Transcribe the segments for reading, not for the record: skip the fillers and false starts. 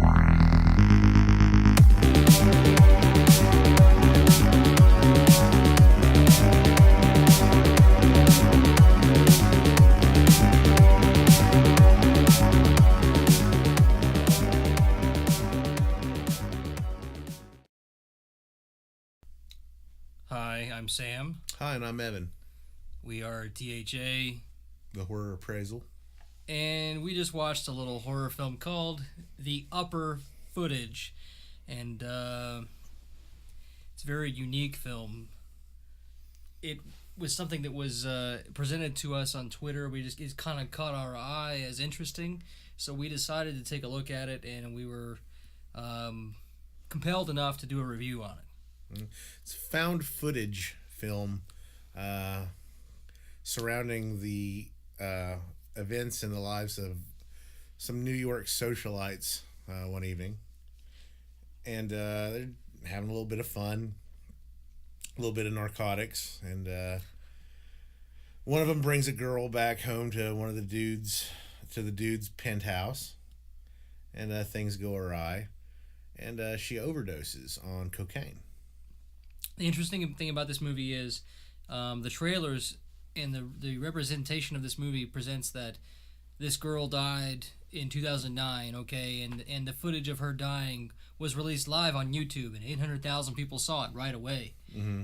Hi, I'm Sam. Hi, and I'm Evan, We are DHA, the horror appraisal. and we just watched a little horror film called The Upper Footage. And it's a very unique film. It was something that was presented to us on Twitter. It kind of caught our eye as interesting, so we decided to take a look at it, and we were compelled enough to do a review on it. It's a found footage film surrounding the events and the lives of some New York socialites one evening. And they're having a little bit of fun, a little bit of narcotics. And one of them brings a girl back home to the dude's penthouse. And things go awry. And she overdoses on cocaine. The interesting thing about this movie is the trailers and the representation of this movie presents that this girl died in 2009, okay, and the footage of her dying was released live on YouTube, and 800,000 people saw it right away. Mm-hmm.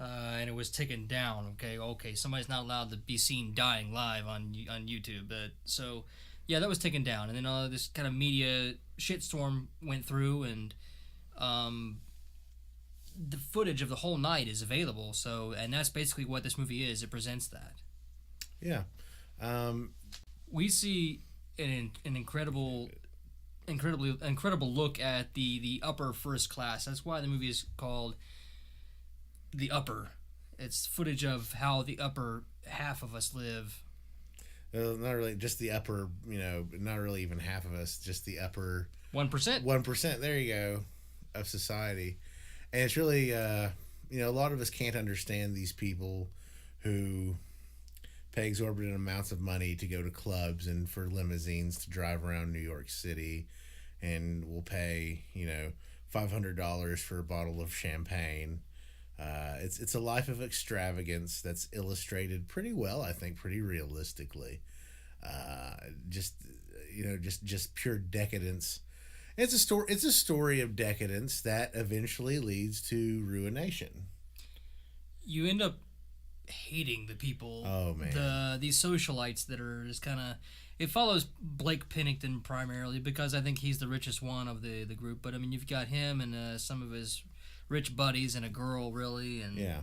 And it was taken down, okay, somebody's not allowed to be seen dying live on YouTube. So, yeah, that was taken down, and then this kind of media shitstorm went through, and the footage of the whole night is available, and that's basically what this movie is. It presents that. Yeah. We see an incredible look at the upper first class. That's why the movie is called The Upper. It's footage of how the upper half of us live. Not really just the upper, not really even half of us, just the upper 1%. 1%, there you go, of society. And it's really, a lot of us can't understand these people who pay exorbitant amounts of money to go to clubs and for limousines to drive around New York City, and will pay, $500 for a bottle of champagne. It's a life of extravagance that's illustrated pretty well, I think, pretty realistically. Just pure decadence. It's a story of decadence that eventually leads to ruination. You end up hating the people. Oh man, these socialites that are just kind of. It follows Blake Pennington primarily because I think he's the richest one of the group. But I mean, you've got him and some of his rich buddies and a girl, really, and yeah.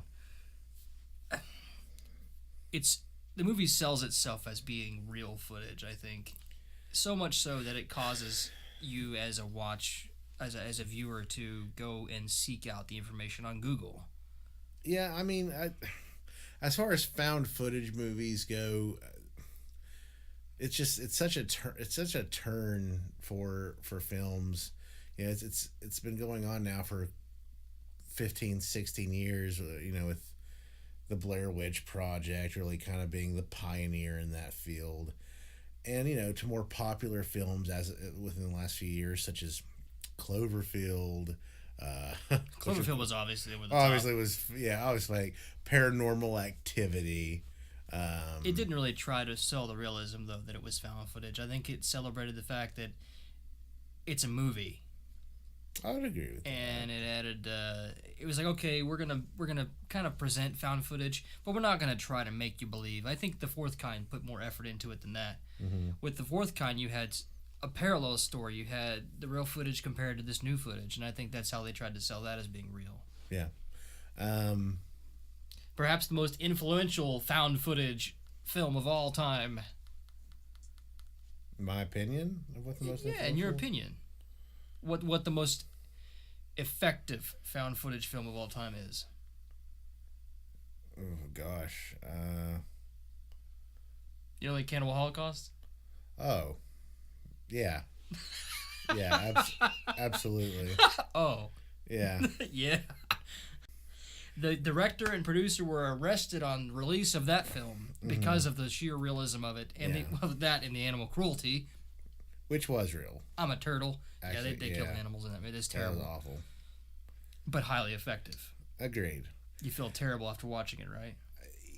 The movie sells itself as being real footage. I think so much so that it causes you as a viewer to go and seek out the information on Google. Yeah, I mean, as far as found footage movies go, it's such a turn for films. It's been going on now for 15, 16 years, with the Blair Witch Project really kind of being the pioneer in that field. And, to more popular films as within the last few years, such as Cloverfield. Cloverfield was obviously like Paranormal Activity. It didn't really try to sell the realism, though, that it was found footage. I think it celebrated the fact that it's a movie. I would agree with that. And it added, it was like, okay, we're gonna kind of present found footage, but we're not gonna try to make you believe. I think The Fourth Kind put more effort into it than that. Mm-hmm. With The Fourth Kind, you had a parallel story. You had the real footage compared to this new footage, and I think that's how they tried to sell that as being real. Yeah. Perhaps the most influential found footage film of all time. My opinion of what the most influential? Yeah, in your opinion. What the most effective found footage film of all time is? Oh gosh. You know, like Cannibal Holocaust? Oh. Yeah. Yeah, absolutely. Oh. Yeah. Yeah. The director and producer were arrested on release of that film because of the sheer realism of it, and that and the animal cruelty. which was real. I'm a turtle. Actually, They kill animals in that. It is That terrible. was awful. But highly effective. Agreed. You feel terrible after watching it, right?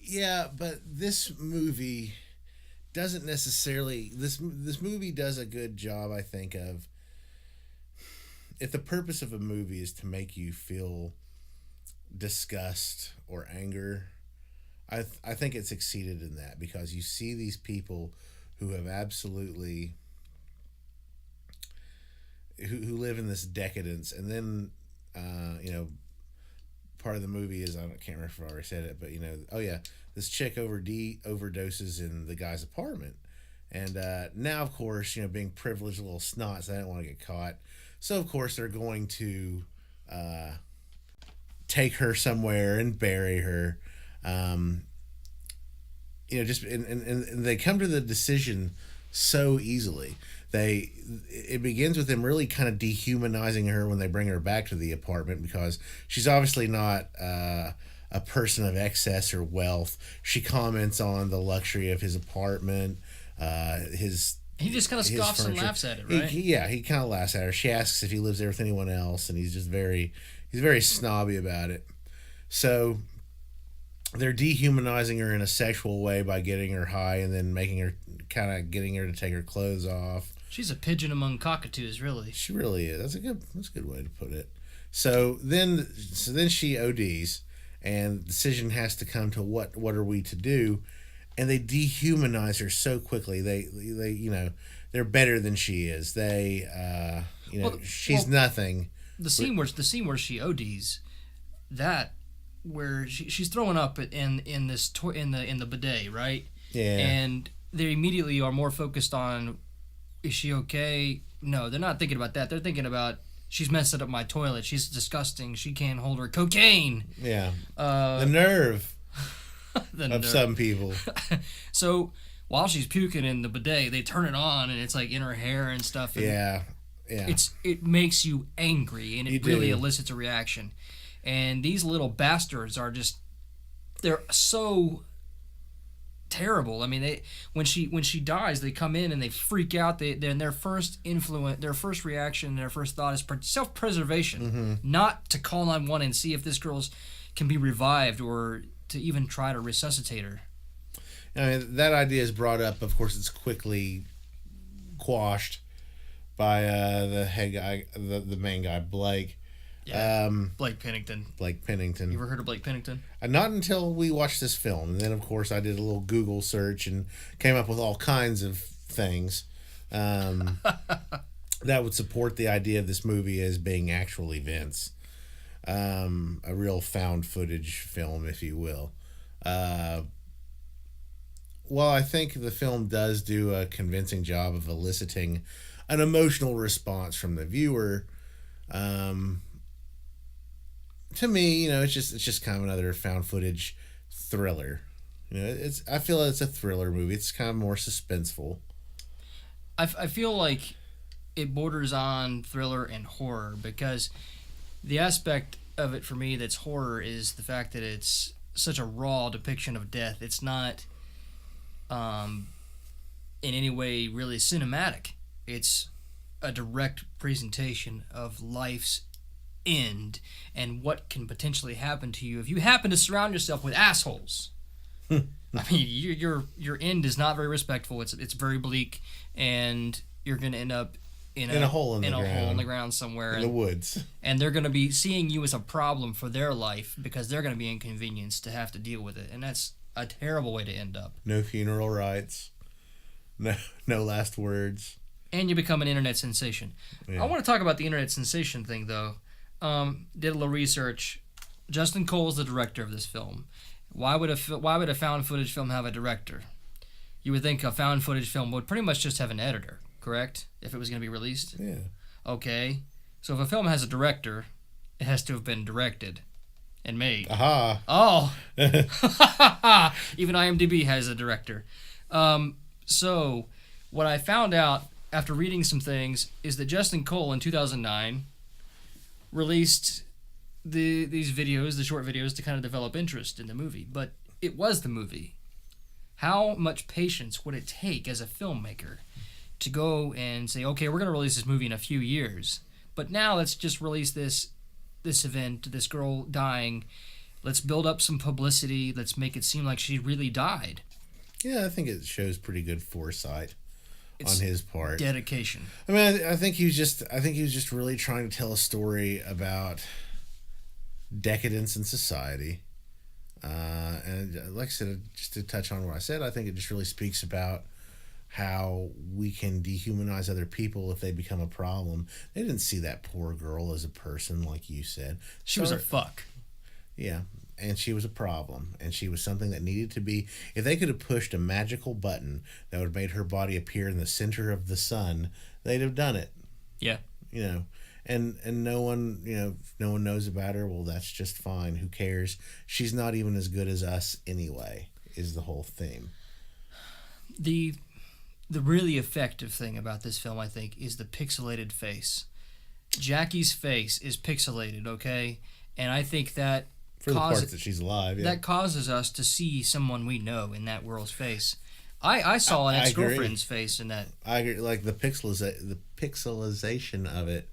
Yeah, but this movie doesn't necessarily. This movie does a good job, I think, of. If the purpose of a movie is to make you feel disgust or anger, I think it succeeded in that, because you see these people who have absolutely who live in this decadence, and then part of the movie is, I can't remember if I already said it, but this chick overdoses in the guy's apartment, and now of course being privileged little snots, they don't want to get caught, so of course they're going to take her somewhere and bury her. Just and they come to the decision so easily. It begins with them really kind of dehumanizing her when they bring her back to the apartment, because she's obviously not a person of excess or wealth. She comments on the luxury of his apartment, He just kind of scoffs and laughs at it, right? He kind of laughs at her. She asks if he lives there with anyone else, and he's very snobby about it. So they're dehumanizing her in a sexual way by getting her high and then getting her to take her clothes off. She's a pigeon among cockatoos, really. She really is. That's a good way to put it. So then she ODs, and the decision has to come to what are we to do, and they dehumanize her so quickly. They're better than she is. She's nothing. The scene where she ODs, that where she's throwing up in the bidet, right? Yeah. And they immediately are more focused on, is she okay? No, they're not thinking about that. They're thinking about, she's messing up my toilet. She's disgusting. She can't hold her cocaine. Yeah. The nerve of some people. So while she's puking in the bidet, they turn it on, and it's like in her hair and stuff. And yeah. It makes you angry, and it really elicits a reaction. And these little bastards are they're so terrible. I mean, when she dies, they come in and they freak out. Their first reaction, their first thought is self-preservation, not to call 911 and see if this girl can be revived or to even try to resuscitate her. I mean, that idea is brought up. Of course, it's quickly quashed by the head guy, the main guy, Blake. Yeah, Blake Pennington. You ever heard of Blake Pennington? Not until we watched this film. And then, of course, I did a little Google search and came up with all kinds of things that would support the idea of this movie as being actual events. A real found footage film, if you will. Well, I think the film does do a convincing job of eliciting an emotional response from the viewer. To me, it's just kind of another found footage thriller. I feel it's a thriller movie. It's kind of more suspenseful. I feel like it borders on thriller and horror, because the aspect of it for me that's horror is the fact that it's such a raw depiction of death. It's not in any way really cinematic. It's a direct presentation of life's end and what can potentially happen to you if you happen to surround yourself with assholes. I mean, your end is not very respectful. It's very bleak, and you're going to end up in a hole in the ground somewhere in the woods. And they're going to be seeing you as a problem for their life because they're going to be inconvenienced to have to deal with it, and that's a terrible way to end up. No funeral rites. No last words. And you become an internet sensation. Yeah. I want to talk about the internet sensation thing, though. Did a little research. Justin Cole is the director of this film. Why would a found footage film have a director? You would think a found footage film would pretty much just have an editor, correct? If it was going to be released? Yeah. Okay. So if a film has a director, it has to have been directed and made. Aha. Oh. Even IMDb has a director. So what I found out after reading some things is that Justin Cole in 2009 released these videos, the short videos, to kind of develop interest in the movie. But it was the movie. How much patience would it take as a filmmaker to go and say, okay, we're going to release this movie in a few years, but now let's just release this event, this girl dying. Let's build up some publicity. Let's make it seem like she really died. Yeah, I think it shows pretty good foresight on his part. Dedication. I mean, I think he was just really trying to tell a story about decadence in society. And like I said, just to touch on what I said, I think it just really speaks about how we can dehumanize other people if they become a problem. They didn't see that poor girl as a person, like you said. She was a fuck. Yeah, and she was a problem, and she was something that needed to be. If they could have pushed a magical button that would have made her body appear in the center of the sun, they'd have done it. Yeah. You know, and no one, no one knows about her. Well, that's just fine. Who cares? She's not even as good as us anyway, is the whole theme. The really effective thing about this film, I think, is the pixelated face. Jackie's face is pixelated, okay? And I think that for the part that she's alive, yeah. That causes us to see someone we know in that girl's face. I saw an ex-girlfriend's face in that. I agree. Like the pixelization of it,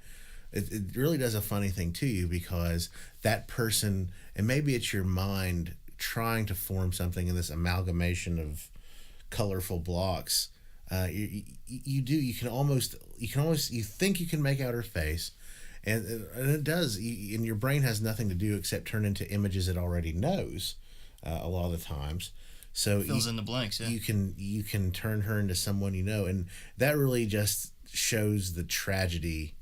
it really does a funny thing to you, because that person, and maybe it's your mind trying to form something in this amalgamation of colorful blocks. You think you can make out her face. And it does, and your brain has nothing to do except turn into images it already knows a lot of the times. So fills in the blanks. Yeah. You can turn her into someone you know, and that really just shows the tragedy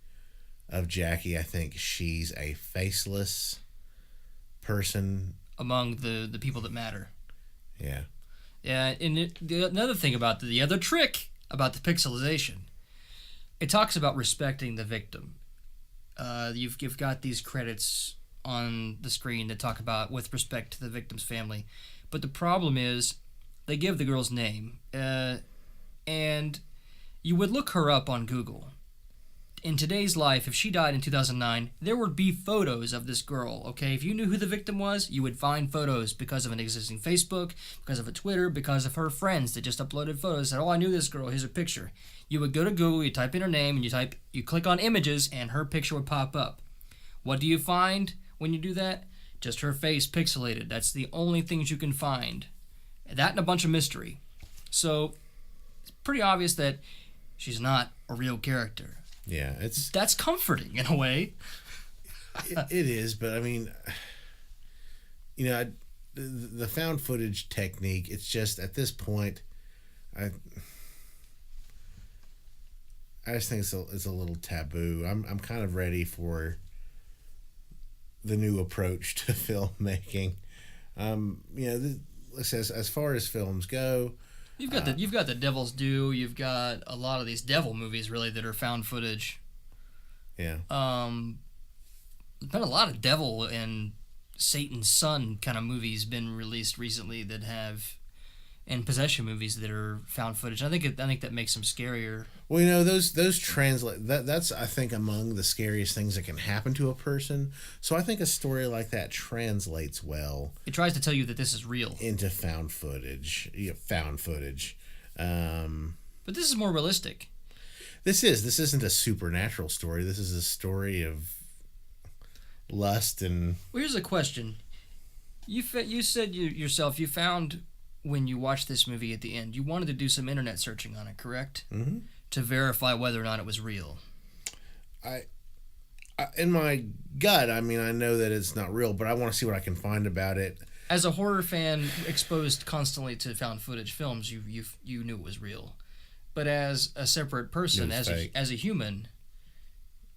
of Jackie. I think she's a faceless person among the people that matter. Yeah. Yeah, and another thing about the other trick about the pixelization, it talks about respecting the victim. You've got these credits on the screen that talk about with respect to the victim's family, but the problem is they give the girl's name, and you would look her up on Google. In today's life, if she died in 2009, there would be photos of this girl, okay? If you knew who the victim was, you would find photos because of an existing Facebook, because of a Twitter, because of her friends that just uploaded photos, said, oh, I knew this girl, here's her picture. You would go to Google, you type in her name, and you click on images, and her picture would pop up. What do you find when you do that? Just her face pixelated. That's the only things you can find. That and a bunch of mystery. So, it's pretty obvious that she's not a real character. Yeah, that's comforting in a way. It is, but I mean, the found footage technique. It's just at this point, I just think it's a little taboo. I'm kind of ready for the new approach to filmmaking. As far as films go. You've got the Devil's Due. You've got a lot of these devil movies really that are found footage. Yeah. There's been a lot of devil and Satan's son kind of movies been released recently that have, and possession movies that are found footage. I think that makes them scarier. Well, those translate. That's I think among the scariest things that can happen to a person. So I think a story like that translates well. It tries to tell you that this is real into found footage. But this is more realistic. This isn't a supernatural story. This is a story of lust and. Well, here's a question. You said yourself you found when you watched this movie at the end you wanted to do some internet searching on it, correct? Mm-hmm. To verify whether or not it was real. I in my gut, I mean, I know that it's not real, but I want to see what I can find about it. As a horror fan exposed constantly to found footage films, you knew it was real. But as a separate person, as a human,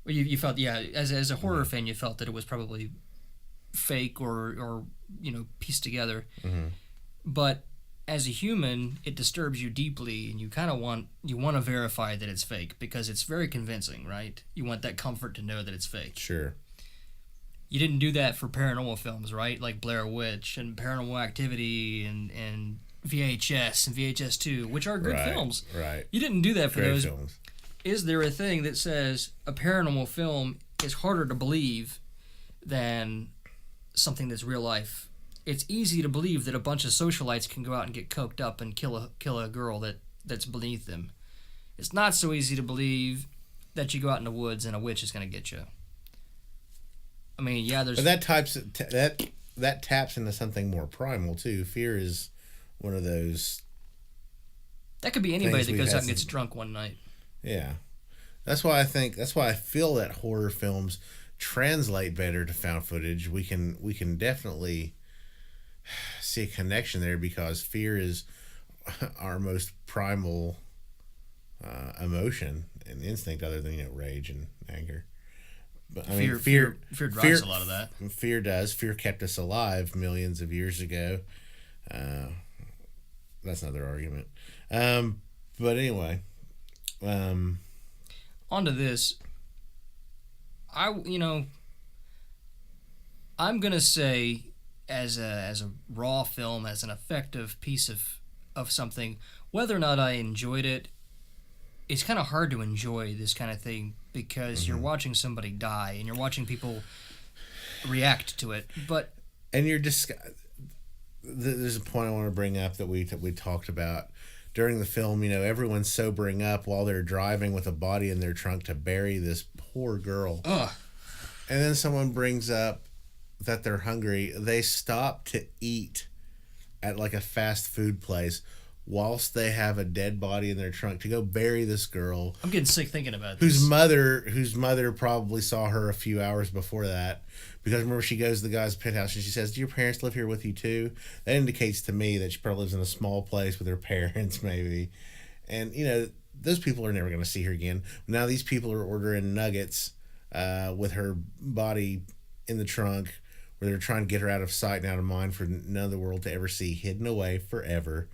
you felt, as a horror fan, you felt that it was probably fake or pieced together. Mm-hmm. But as a human, it disturbs you deeply, and you kind of want to verify that it's fake because it's very convincing, right? You want that comfort to know that it's fake. Sure. You didn't do that for paranormal films, right? Like Blair Witch and Paranormal Activity and VHS and VHS 2, which are good films. Right. You didn't do that for Great those. films. Is there a thing that says a paranormal film is harder to believe than something that's real life? It's easy to believe that a bunch of socialites can go out and get coked up and kill a girl that's beneath them. it's not so easy to believe that you go out in the woods and a witch is going to get you. I mean, yeah, there's... But that taps into something more primal, too. Fear is one of those... That could be anybody that goes out and gets drunk one night. Yeah. That's why I feel that horror films translate better to found footage. We can definitely see a connection there because fear is our most primal emotion and instinct, other than rage and anger. But I mean, fear drives a lot of that. Fear does. Fear kept us alive millions of years ago. That's another argument. But anyway, onto this. I'm gonna say, as a raw film, as an effective piece of something, whether or not I enjoyed it, it's kind of hard to enjoy this kind of thing because you're watching somebody die and you're watching people react to it. And you're just there's a point I want to bring up that we talked about during the film. Everyone's sobering up while they're driving with a body in their trunk to bury this poor girl. Ugh. And then someone brings up that they're hungry. They stop to eat at like a fast food place whilst they have a dead body in their trunk to go bury this girl. I'm getting sick thinking about this. Whose mother probably saw her a few hours before that. Because remember, she goes to the guy's penthouse and she says, "Do your parents live here with you too?" That indicates to me that she probably lives in a small place with her parents, maybe. And, those people are never going to see her again. Now these people are ordering nuggets with her body in the trunk, where they're trying to get her out of sight and out of mind for none of the world to ever see, hidden away forever.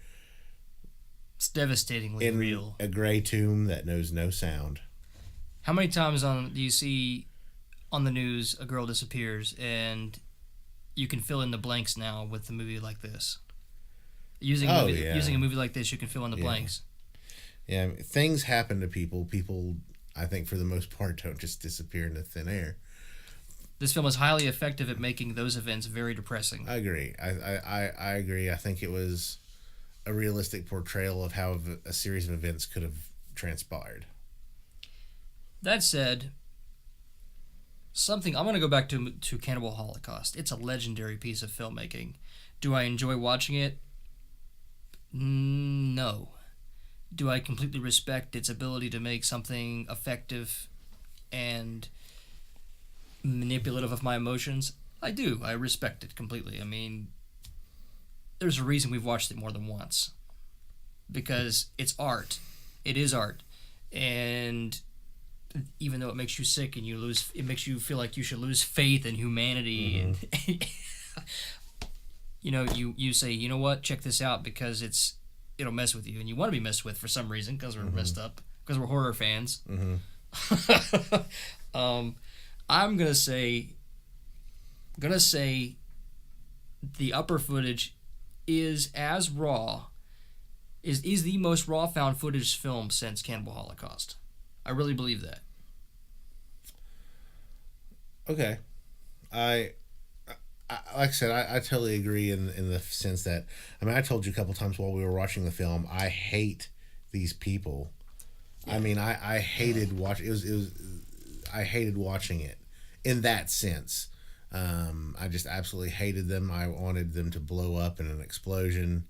It's devastatingly real. A gray tomb that knows no sound. How many times do you see on the news a girl disappears, and you can fill in the blanks now with a movie like this? Using a movie like this, you can fill in the blanks. Yeah, I mean, things happen to people. People, I think, for the most part, don't just disappear into thin air. This film is highly effective at making those events very depressing. I agree. I agree. I think it was a realistic portrayal of how a series of events could have transpired. That said, I'm going to go back to Cannibal Holocaust. It's a legendary piece of filmmaking. Do I enjoy watching it? No. Do I completely respect its ability to make something effective and manipulative of my emotions? I do. I respect it completely. I mean, there's a reason we've watched it more than once. Because it's art. It is art. And even though it makes you sick and it makes you feel like you should lose faith in humanity. And you say, you know what, check this out because it'll mess with you. And you want to be messed with for some reason because we're messed up. Because we're horror fans. I'm gonna say the upper footage is as raw, is the most raw found footage film since Cannibal Holocaust. I really believe that. Okay. I like I said, I totally agree in the sense that, I mean, I told you a couple times while we were watching the film, I hate these people. Yeah. I mean, I hated watching I hated watching it in that sense. I just absolutely hated them. I wanted them to blow up in an explosion.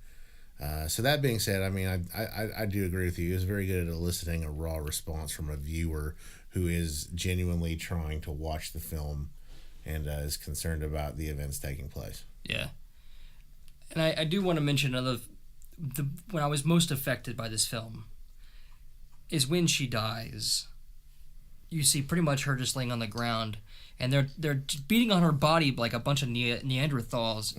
So that being said, I mean, I do agree with you. It was very good at eliciting a raw response from a viewer who is genuinely trying to watch the film and is concerned about the events taking place. Yeah. And I do want to mention when I was most affected by this film is when she dies. You see pretty much her just laying on the ground, and they're beating on her body like a bunch of Neanderthals.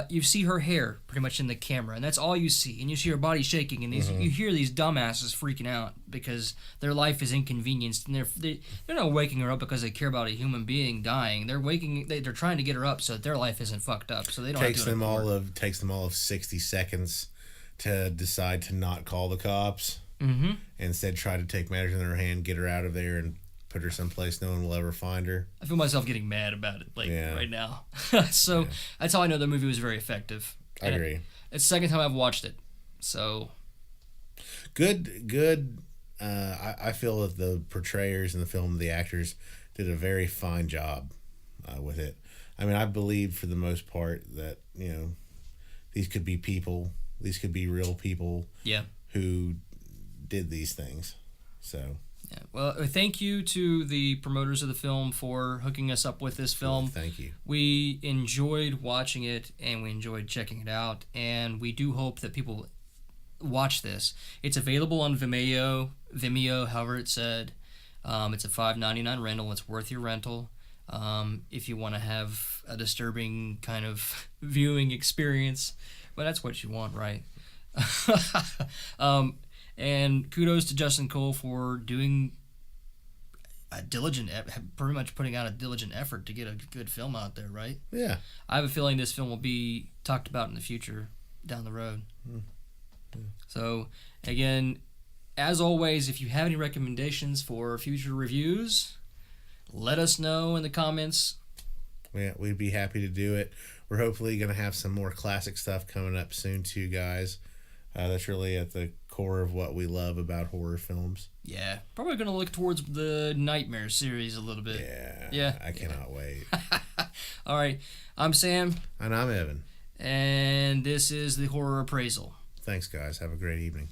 You see her hair pretty much in the camera, and that's all you see. And you see her body shaking, and you hear these dumbasses freaking out because their life is inconvenienced, and they're not waking her up because they care about a human being dying. They're trying to get her up so that their life isn't fucked up. So they don't takes them all of 60 seconds to decide to not call the cops. Instead, try to take matters in their hand, get her out of there, and put her someplace no one will ever find her. I feel myself getting mad about it, right now. So that's how I know the movie was very effective. I agree. It's the second time I've watched it, so good I feel that the portrayers in the film, the actors, did a very fine job with it. I mean, I believe for the most part that these could be people, these could be real people, Yeah. who did these things. So. Yeah. Well, thank you to the promoters of the film for hooking us up with this film. Thank you. We enjoyed watching it and we enjoyed checking it out, and we do hope that people watch this. It's available on Vimeo, however it's said. It's a $5.99 rental. It's worth your rental. If you want to have a disturbing kind of viewing experience, but that's what you want, right? And kudos to Justin Cole for doing a pretty much putting out a diligent effort to get a good film out there, right? Yeah. I have a feeling this film will be talked about in the future down the road. So, again, as always, if you have any recommendations for future reviews, let us know in the comments. Yeah, we'd be happy to do it. We're hopefully going to have some more classic stuff coming up soon too, guys. That's really at the core of what we love about horror films. Yeah, probably going to look towards the Nightmare series a little bit. Yeah. I cannot wait. All right, I'm Sam. And I'm Evan. And this is the Horror Appraisal. Thanks, guys. Have a great evening.